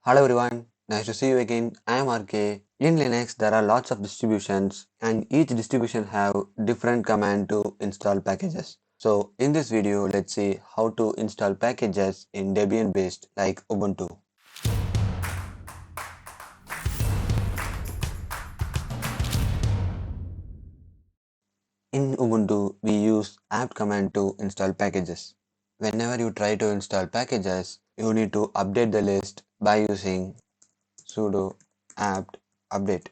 Hello everyone, nice to see you again. I am RK. In Linux, there are lots of distributions and each distribution have different command to install packages. So in this video, let's see how to install packages in Debian based like Ubuntu. In Ubuntu, we use apt command to install packages. Whenever you try to install packages, you need to update the list by using sudo apt update.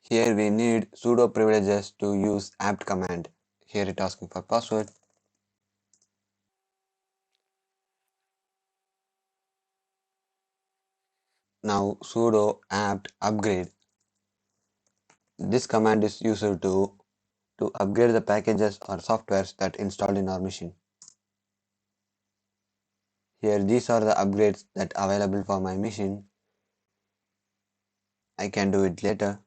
Here we need sudo privileges to use apt command. Here it asking for password. Now sudo apt upgrade. This command is used to upgrade the packages or softwares that installed in our machine. Here these are the upgrades that available for my machine. I can do it later.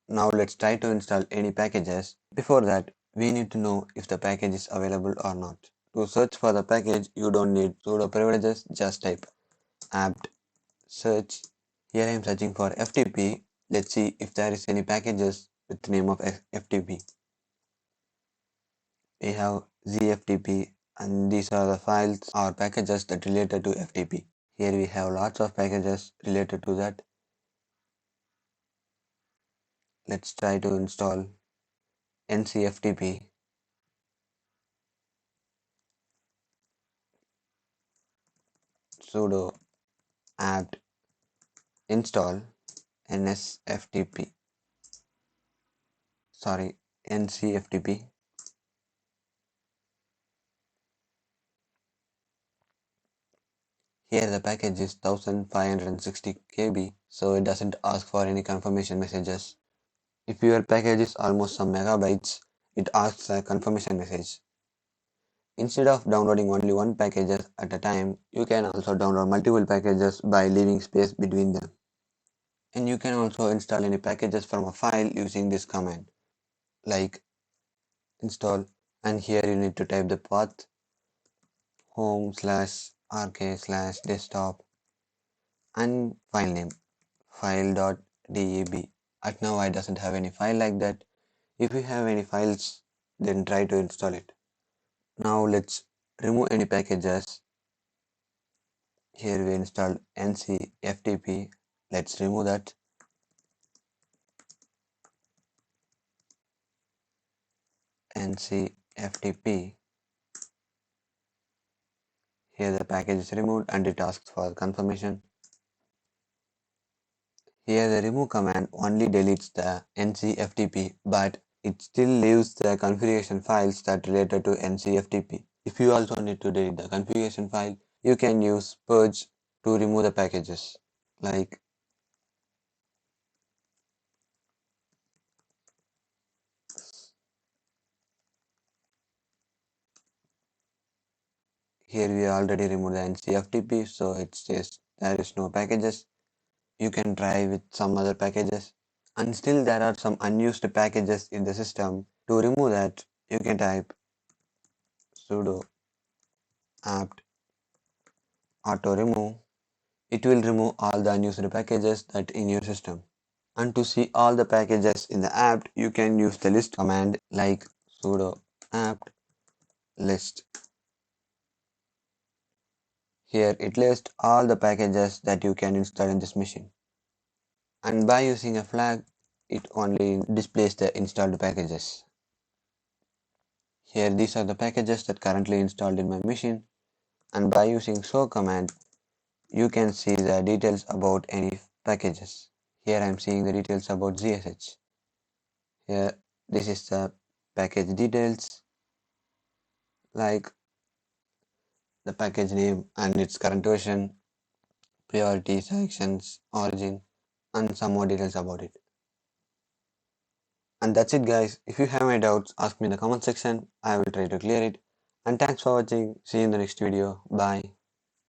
Now let's try to install any packages. Before that, we need to know if the package is available or not. To search for the package, you don't need sudo privileges, just type apt search. Here I am searching for FTP. Let's see if there is any packages with the name of FTP. We have ZFTP and these are the files or packages that related to FTP. Here we have lots of packages related to that. Let's try to install NCFTP. Sudo apt install NSFTP. NCFTP. Here the package is 1560 KB, so it doesn't ask for any confirmation messages. If your package is almost some megabytes, it asks a confirmation message. Instead of downloading only one package at a time, you can also download multiple packages by leaving space between them. And you can also install any packages from a file using this command, like install, and here you need to type the path home/rk/desktop and file name file.deb. At now I doesn't have any file like that. If you have any files, then try to install it. Now let's remove any packages. Here we installed NCFTP. Let's remove that. NCFTP. Here the package is removed and it asks for confirmation. Here the remove command only deletes the NCFTP, but it still leaves the configuration files that related to NCFTP. If you also need to delete the configuration file, you can use purge to remove the packages. Like here we already removed the NCFTP, so it says there is no packages. You can try with some other packages. And still there are some unused packages in the system. To remove that, you can type sudo apt auto remove. It will remove all the unused packages that in your system. And to see all the packages in the apt, you can use the list command like sudo apt list. Here it lists all the packages that you can install in this machine. And by using a flag, it only displays the installed packages. Here these are the packages that currently installed in my machine, and by using show command you can see the details about any packages. Here I am seeing the details about ZSH. Here this is the package details like the package name and its current version, priority, sections, origin, and some more details about it. And that's it guys. If you have any doubts, ask me in the comment section. I will try to clear it. And thanks for watching. See you in the next video. Bye.